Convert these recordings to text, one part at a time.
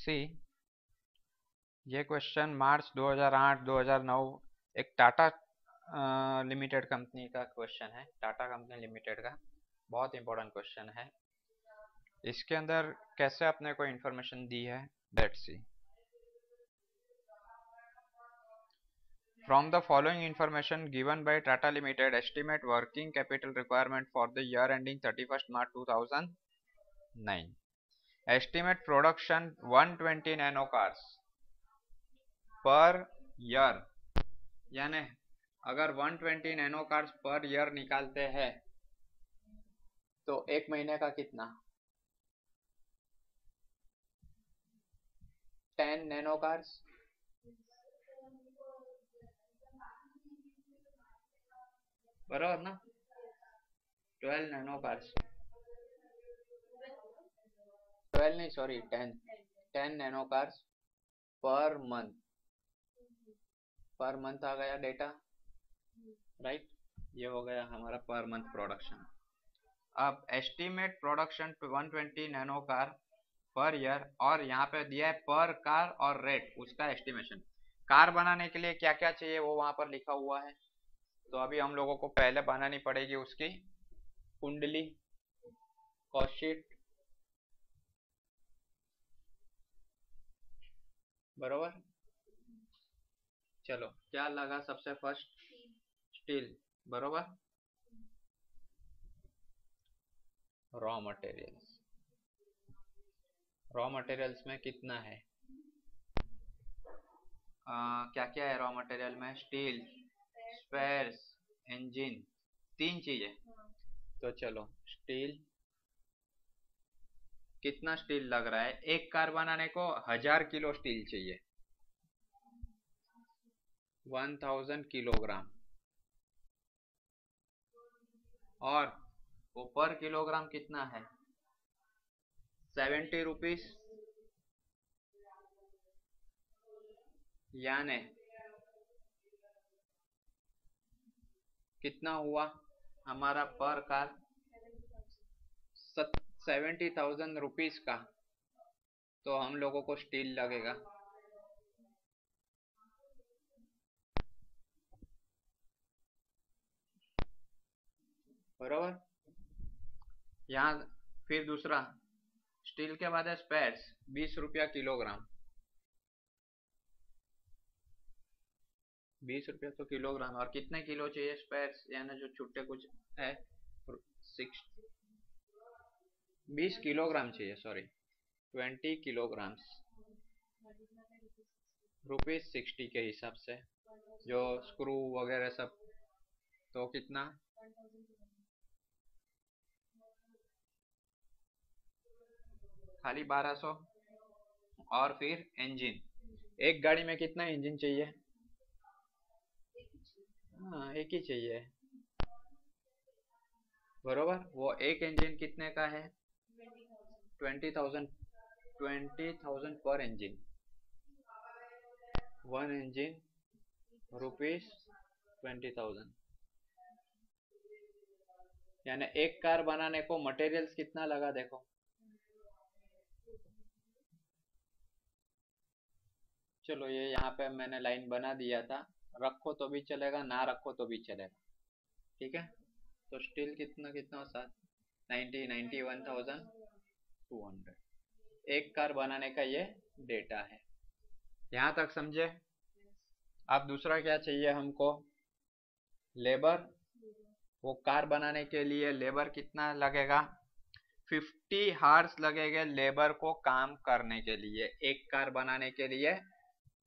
सी, ये क्वेश्चन मार्च 2008-2009 एक Tata limited company का क्वेश्चन है, टाटा कंपनी लिमिटेड का बहुत इंपॉर्टेंट क्वेश्चन है। इसके अंदर कैसे अपने को इंफॉर्मेशन दी है, let's see. From the following information given by Tata Limited, estimate working capital requirement for the year ending 31st March 2009. Estimate production 120 nano cars per year, यानी अगर 120 नैनो कार्स पर ईयर निकालते हैं तो एक महीने का कितना? 10 नैनो कार्स, बराबर ना? 12 नैनो कार्स, 12 नहीं sorry 10 nano cars per month, आ गया डेटा, राइट? ये हो गया हमारा पर मंथ प्रोडक्शन। अब estimate production 120 nano car per year, और यहाँ पे दिया है पर कार और रेट, उसका एस्टिमेशन। कार बनाने के लिए क्या क्या चाहिए वो वहां पर लिखा हुआ है, तो अभी हम लोगों को पहले बनानी पड़ेगी उसकी कुंडली, कॉस्ट शीट, बरोबर। चलो क्या लगा सबसे फर्स्ट? स्टील, बरोबर। रॉ मटेरियल्स, रॉ मटेरियल्स में कितना है? क्या क्या है रॉ मटेरियल में? स्टील, स्पेयर्स, इंजन, 3 चीजें। तो चलो स्टील, कितना स्टील लग रहा है? एक कार बनाने को 1000 किलो स्टील चाहिए, 1000 किलोग्राम, और वो पर किलोग्राम कितना है? 70 रुपीज, यानी कितना हुआ हमारा पर कार? 70,000 रुपीज का। तो हम लोगों को स्टील लगेगा बरोबर। यहाँ फिर दूसरा स्टील के बाद है स्पेयर्स, 20 रुपया किलोग्राम, 20 रुपया तो किलोग्राम, और कितने किलो चाहिए स्पेयर्स, यानी जो छुट्टे कुछ है 20 किलोग्राम चाहिए, सॉरी 20 किलोग्राम्स, रुपीज 60 के हिसाब से, जो स्क्रू वगैरह सब, तो कितना? खाली 1200। और फिर इंजन, एक गाड़ी में कितना इंजन चाहिए? हाँ एक ही चाहिए, बरोबर। वो एक इंजन कितने का है? 20,000, 20,000 पर इंजन, 1 इंजन रुपीज 20,000, यानी एक कार बनाने को मटेरियल्स कितना लगा देखो। चलो ये यहाँ पे मैंने लाइन बना दिया था, रखो तो भी चलेगा, ना रखो तो भी चलेगा, ठीक है। तो स्टील कितना कितना साथ 91,200, एक कार बनाने का ये डेटा है। यहाँ तक समझे? अब दूसरा क्या चाहिए हमको? लेबर। वो कार बनाने के लिए लेबर कितना लगेगा? 50 हार्स लगेगा लेबर को काम करने के लिए। एक कार बनाने के लिए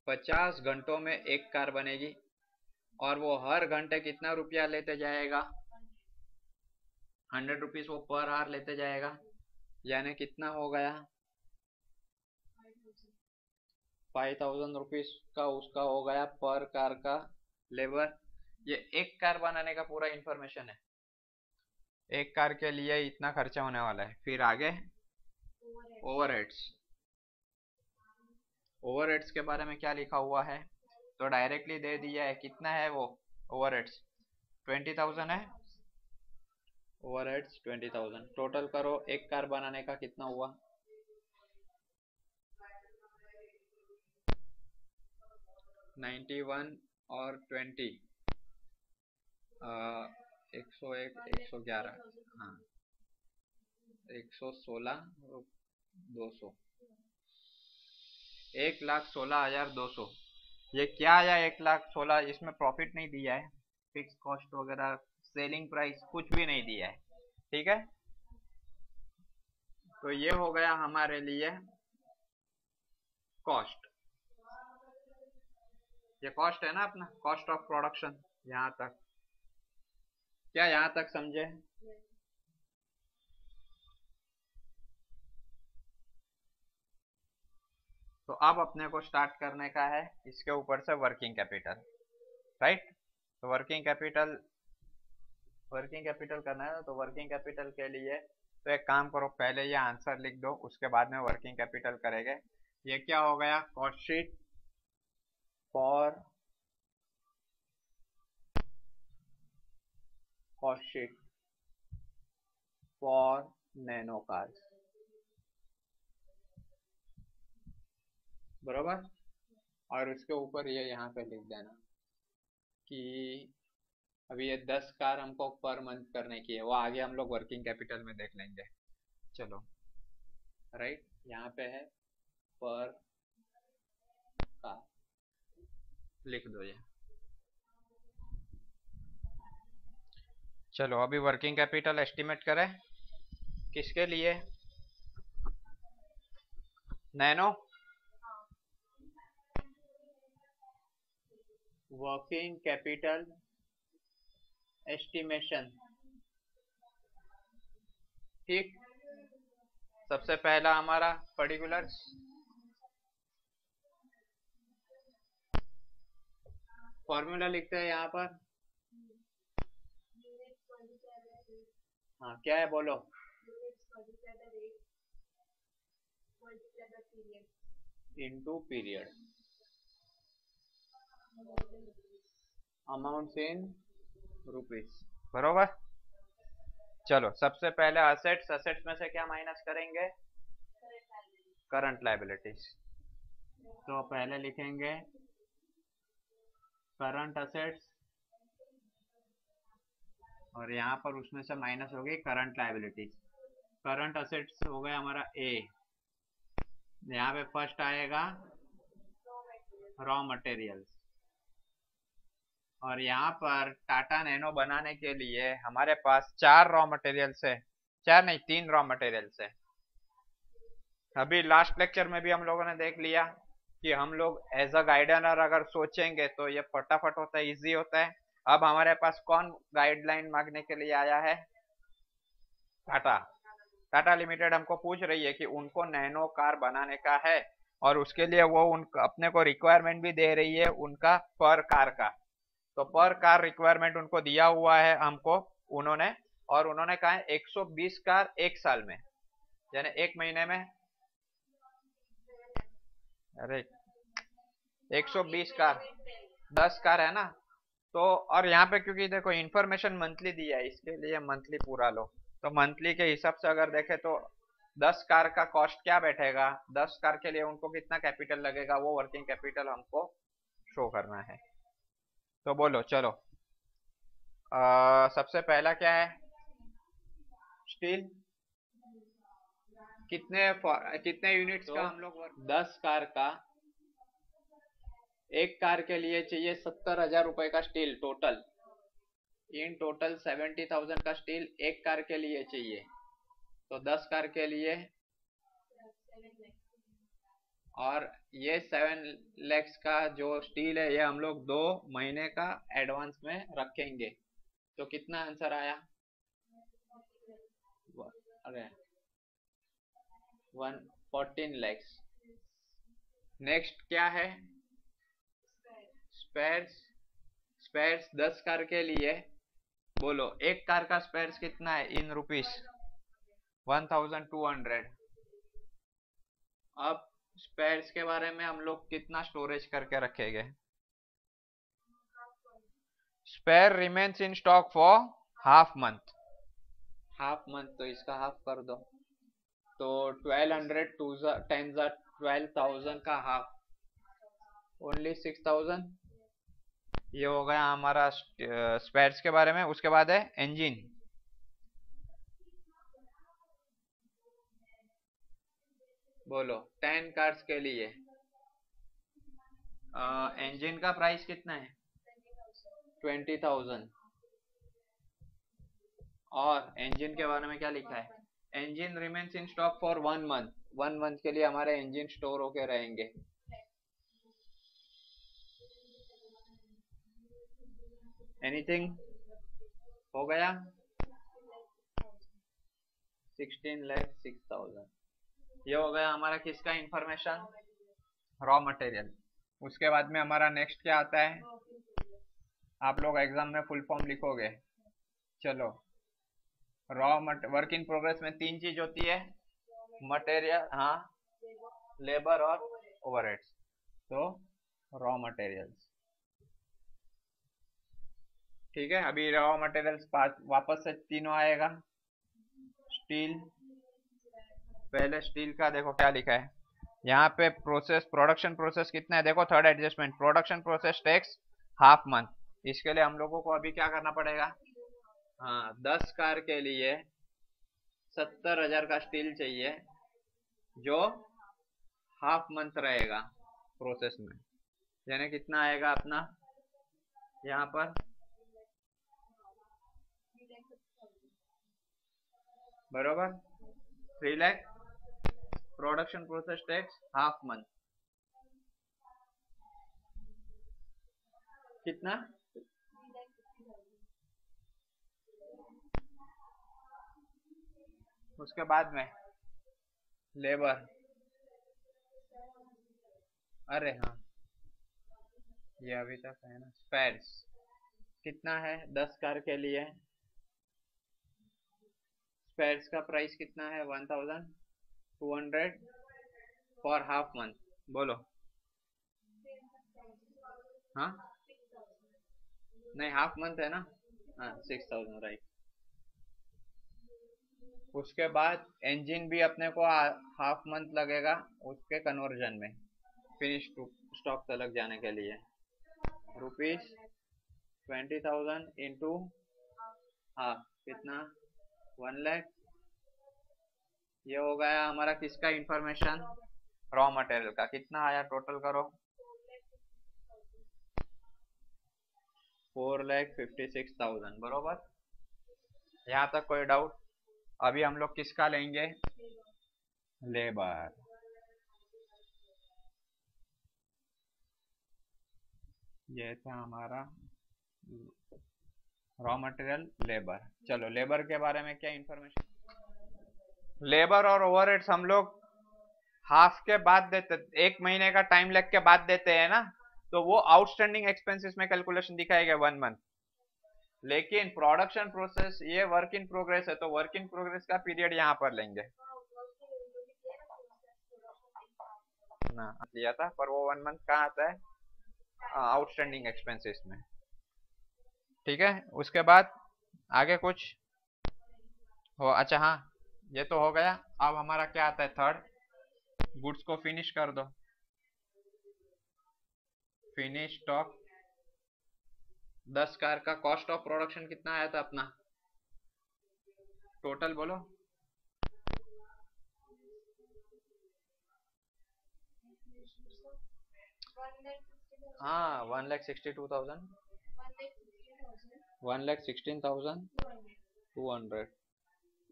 50 घंटों में एक कार बनेगी, और वो हर घंटे कितना रुपया लेते जाएगा? 100 रुपीज वो पर आवर लेते जाएगा, यानी कितना हो गया? 5,000 रुपीज का उसका हो गया पर कार का लेबर। ये एक कार बनाने का पूरा इंफॉर्मेशन है, एक कार के लिए इतना खर्चा होने वाला है। फिर आगे ओवरहेड्स, ओवरहेड्स के बारे में क्या लिखा हुआ है? तो डायरेक्टली दे दिया है, कितना है वो ओवरहेड्स? 20,000 है, ओवरहेड्स 20,000। टोटल करो एक कार बनाने का कितना हुआ? 91 और 20, 101, 111, हाँ 116, 200, 1,16,200। ये क्या आया 1,16,000? इसमें प्रॉफिट नहीं दिया है, फिक्स कॉस्ट वगैरह, सेलिंग प्राइस कुछ भी नहीं दिया है, ठीक है। तो ये हो गया हमारे लिए कॉस्ट। ये कॉस्ट है ना अपना, कॉस्ट ऑफ प्रोडक्शन। यहाँ तक क्या, यहाँ तक समझे? तो अब अपने को स्टार्ट करने का है इसके ऊपर से वर्किंग कैपिटल, राइट। तो वर्किंग कैपिटल करना है, तो वर्किंग कैपिटल के लिए तो एक काम करो, पहले ये आंसर लिख दो, उसके बाद में वर्किंग कैपिटल करेंगे। ये क्या हो गया? Cost sheet for nano cars, बरोबर। और उसके ऊपर ये यहाँ पे लिख देना कि अभी ये 10 कार हमको पर मंथ करने की है, वो आगे हम लोग वर्किंग कैपिटल में देख लेंगे। चलो, राइट, यहाँ पे है पर कार, लिख दो ये। चलो अभी वर्किंग कैपिटल एस्टिमेट करें, किसके लिए? नैनो। वर्किंग कैपिटल एस्टिमेशन, ठीक। सबसे पहला हमारा पर्टिकुलर्स, फॉर्मूला लिखते हैं यहाँ पर। हाँ क्या है बोलो? Into period, amount in rupees, बरोबर। चलो सबसे पहले असेट्स में से क्या माइनस करेंगे? Current liabilities. तो पहले लिखेंगे करंट असेट्स, और यहाँ पर उसमें से माइनस हो गई करंट लायबिलिटीज। करंट असेट्स हो गया हमारा ए, यहाँ पे फर्स्ट आएगा रॉ मटेरियल्स, और यहाँ पर टाटा नैनो बनाने के लिए हमारे पास 4 रॉ मटेरियल्स है, 4 नहीं 3 रॉ मटेरियल्स है। अभी लास्ट लेक्चर में भी हम लोगों ने देख लिया कि हम लोग एज अ गाइडलाइन अगर सोचेंगे तो ये फटाफट होता है, इजी होता है। अब हमारे पास कौन गाइडलाइन मांगने के लिए आया है? टाटा लिमिटेड हमको पूछ रही है कि उनको नैनो कार बनाने का है, और उसके लिए वो अपने को रिक्वायरमेंट भी दे रही है उनका पर कार का। तो पर कार रिक्वायरमेंट उनको दिया हुआ है हमको उन्होंने, और उन्होंने कहा है 120 कार एक साल में, यानी एक महीने में, अरे 120 कार, 10 कार है ना। तो और यहाँ पे क्योंकि देखो इन्फॉर्मेशन मंथली दिया है, इसके लिए मंथली पूरा लो। तो मंथली के हिसाब से अगर देखे तो 10 कार का कॉस्ट क्या बैठेगा, 10 कार के लिए उनको कितना कैपिटल लगेगा, वो वर्किंग कैपिटल हमको शो करना है। तो बोलो चलो, सबसे पहला क्या है? स्टील। कितने यूनिट्स का हम लोग? 10 कार का, एक कार के लिए चाहिए 70,000 रुपए का स्टील टोटल, इन टोटल 70,000 का स्टील एक कार के लिए चाहिए। तो 10 कार के लिए, और ये 7 lakhs का जो स्टील है ये हम लोग 2 महीने का एडवांस में रखेंगे। तो कितना आंसर आया? अरे 14 lakhs। नेक्स्ट क्या है? स्पेयर्स 10 कार के लिए, बोलो एक कार का स्पेयर्स कितना है इन रुपीस? 1200। अब स्पेयर्स के बारे में हम लोग कितना स्टोरेज करके रखेंगे? Spare remains in stock for half month, तो इसका हाफ कर दो, तो 1200 10 12,000 का हाफ, ओनली 6000। ये हो गया हमारा स्पेयर्स के बारे में। उसके बाद है इंजन। बोलो 10 कार्स के लिए इंजन का प्राइस कितना है? 20,000। और इंजन के बारे में क्या लिखा है? Engine remains in stock for 1 month. 1 month के लिए हमारे इंजन स्टोर होके रहेंगे। एनीथिंग? हो गया 16,06,000। ये हो गया हमारा किसका इंफॉर्मेशन? Raw material. उसके बाद में हमारा नेक्स्ट क्या आता है? आप लोग एग्जाम में फुल फॉर्म लिखोगे। चलो, वर्क इन प्रोग्रेस में 3 चीज होती है, मटेरियल, हाँ, लेबर और ओवरहेड्स। तो रॉ मटेरियल्स, ठीक है। अभी रॉ मटेरियल्स वापस से तीनों आएगा। स्टील, पहले स्टील का देखो क्या लिखा है यहाँ पे। प्रोडक्शन प्रोसेस कितना है देखो, third adjustment, production process takes half month. इसके लिए हम लोगों को अभी क्या करना पड़ेगा? हाँ, 10 कार के लिए 70,000 का स्टील चाहिए, जो हाफ मंथ रहेगा प्रोसेस में। यानी कितना आएगा अपना यहाँ पर? बरोबर, 3 lakh. Production process tax half month कितना? उसके बाद में लेबर, अरे हाँ, ये अभी तक है ना। स्पेयर्स कितना है 10 कार के लिए? स्पेयर्स का प्राइस कितना है? 1,200 फॉर हाफ मंथ। बोलो, हाँ, नहीं, हाफ मंथ है ना। हाँ, 6,000, राइट। उसके बाद इंजन भी अपने को हाफ मंथ लगेगा उसके कन्वर्जन में, फिनिश स्टॉक तक जाने के लिए। ₹20,000 इंटू हाफ कितना? 1 लाख। ये हो गया हमारा किसका इंफॉर्मेशन? रॉ मटेरियल का। कितना आया टोटल करो? 4,56,000। बरोबर, यहाँ तक कोई डाउट? अभी हम लोग किसका लेंगे? लेबर। ये था हमारा रॉ मटेरियल, लेबर। चलो, लेबर के बारे में क्या इंफॉर्मेशन? लेबर और ओवरहेड्स हम लोग हाफ के बाद देते, 1 महीने का टाइम लग के बाद देते हैं ना, तो वो आउटस्टैंडिंग एक्सपेंसेस में कैलकुलेशन दिखाएगा 1 मंथ। लेकिन प्रोडक्शन प्रोसेस ये वर्क इन प्रोग्रेस है, तो वर्क इन प्रोग्रेस का पीरियड यहाँ पर लेंगे ना, लिया था, पर वो 1 मंथ कहाँ आता है? आउटस्टैंडिंग एक्सपेंसेस में, ठीक है। उसके बाद आगे कुछ हो? अच्छा हाँ, ये तो हो गया। अब हमारा क्या आता है? थर्ड, गुड्स को फिनिश कर दो। फिनिश स्टॉक, 10 कार का कॉस्ट ऑफ प्रोडक्शन कितना आया था अपना? टोटल बोलो। हाँ, 1,62,000, 1,16,200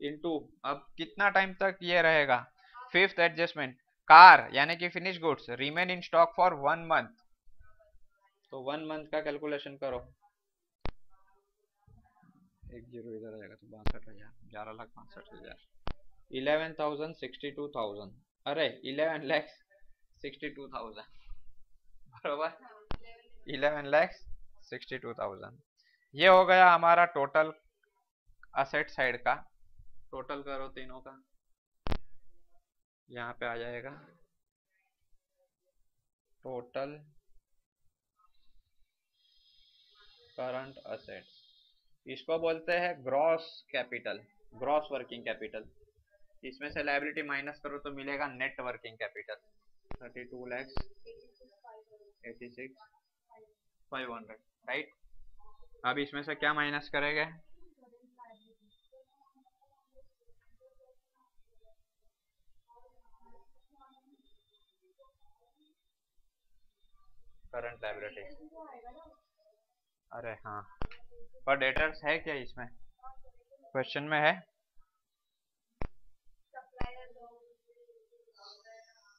इंटू, अब कितना टाइम तक ये रहेगा? फिफ्थ एडजस्टमेंट, कार यानी कि finish goods remain in stock for 1 month. तो 1 मंथ का कैलकुलेशन करो। 1 जीरो इधर आएगा तो 62,000, 11,62,000, 11,62,000, अरे 11,62,000, बरोबर, 11,62,000। ये हो गया हमारा टोटल असेट साइड का। टोटल करो तीनों का, यहाँ पे आ जाएगा टोटल करंट असेट्स। इसको बोलते हैं gross capital, gross working capital. इसमें से लायबिलिटी माइनस करो तो मिलेगा net working capital, 32 lakh 86,500, right. अब इसमें से क्या माइनस करेंगे? Current liability. अरे हाँ, पर डेटर्स है क्या इसमें? क्वेश्चन में है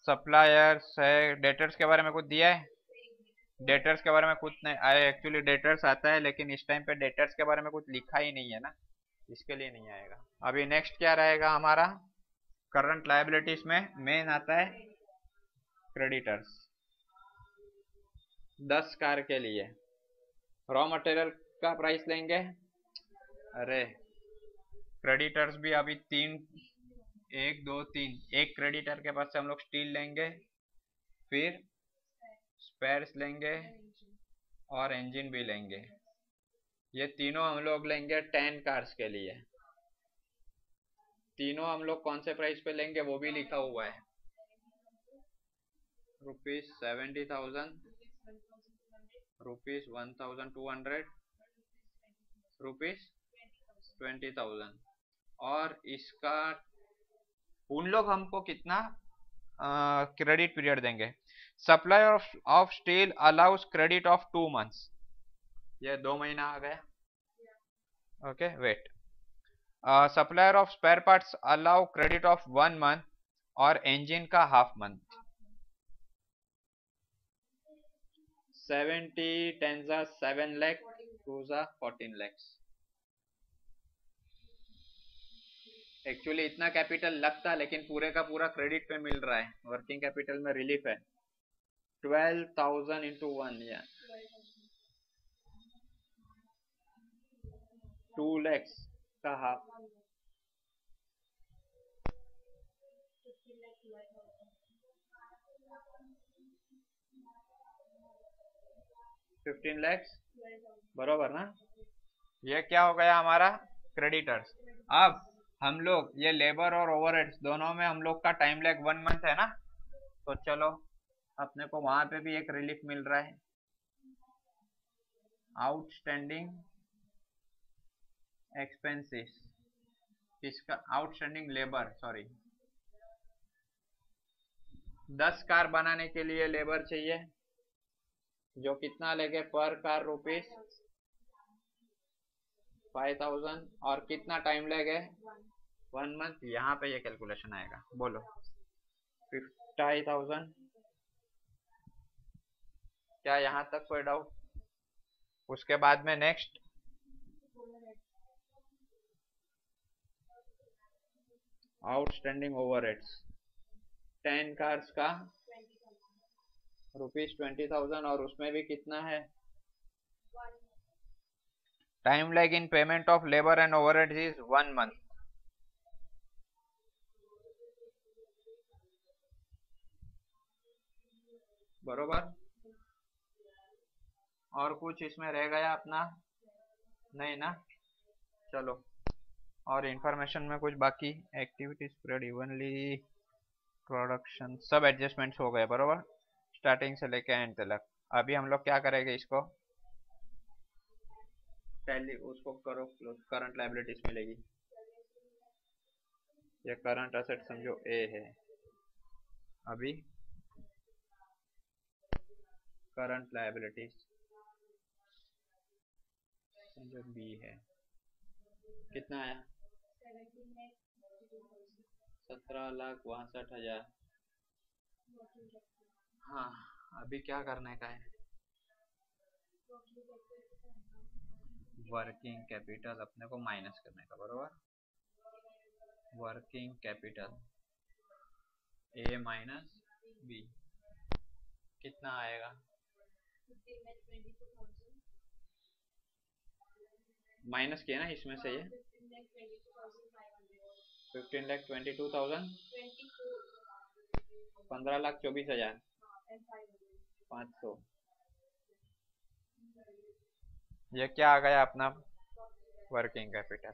सप्लायर्स है, डेटर्स के बारे में कुछ दिया है? डेटर्स के बारे में कुछ नहीं आया, एक्चुअली डेटर्स आता है लेकिन इस टाइम पे डेटर्स के बारे में कुछ लिखा ही नहीं है ना, इसके लिए नहीं आएगा। अभी नेक्स्ट क्या रहेगा हमारा? करंट लायबिलिटीज में मेन आता है क्रेडिटर्स। 10 कार के लिए रॉ मटेरियल का प्राइस लेंगे। अरे क्रेडिटर्स भी अभी 3, 1 2 3, एक क्रेडिटर के पास से हम लोग स्टील लेंगे, फिर स्पेयर्स लेंगे और इंजन भी लेंगे। ये तीनों हम लोग लेंगे 10 कार्स के लिए। तीनों हम लोग कौन से प्राइस पे लेंगे वो भी लिखा हुआ है। ₹70,000, ₹1,200, ₹20,000। और इसका उन लोग हमको कितना क्रेडिट पीरियड देंगे? Supplier of steel allows credit of 2 months. ये 2 महीना आ गया। Okay wait. Supplier of spare parts allow credit of 1 month और इंजन का half month. 70 10 7 lakh, 2 14 lakh. Actually इतना कैपिटल लगता लेकिन पूरे का पूरा क्रेडिट पे मिल रहा है, वर्किंग कैपिटल में रिलीफ है। 12,000 into 1 या 2 lakhs का हाफ, 15 lakhs, बरोबर ना? ये क्या हो गया हमारा? क्रेडिटर्स। अब हम लोग ये लेबर और ओवरहेड्स दोनों में हम लोग का टाइम लैग 1 मंथ है ना, तो चलो अपने को वहां पे भी एक रिलीफ मिल रहा है। आउटस्टैंडिंग एक्सपेंसेस, किसका? Outstanding labour, sorry. 10 कार बनाने के लिए लेबर चाहिए, जो कितना लेंगे पर कार? ₹5,000। और कितना टाइम लेंगे? 1 मंथ। यहाँ पे ये कैलकुलेशन आएगा, बोलो। 50,000। क्या यहाँ तक कोई डाउट? उसके बाद में नेक्स्ट आउटस्टैंडिंग ओवरहेड्स, 10 कार्स का ₹20,000 और उसमें भी कितना है? Time lag in payment of labour and overheads is 1 month. बरोबर। और कुछ इसमें रह गया अपना? नहीं ना? चलो, और इंफॉर्मेशन में कुछ बाकी? एक्टिविटी स्प्रेड इवनली, प्रोडक्शन, सब एडजस्टमेंट्स हो गए बरोबर, स्टार्टिंग से लेके एंड तक। अभी हम लोग क्या करेंगे? इसको पहले उसको करो क्लोज। करंट लायबिलिटीज मिलेगी। ये करंट असेट समझो ए है, अभी करंट लायबिलिटीज समझो बी है। कितना आया? 17,62,000। हाँ, अभी क्या करने का है? वर्किंग कैपिटल अपने को माइनस करने का, बरोबर। Working capital a minus b कितना आएगा? माइनस किया ना इसमें से, ये 15,22,000, 15,24,500। ये क्या आ गया अपना? Working capital.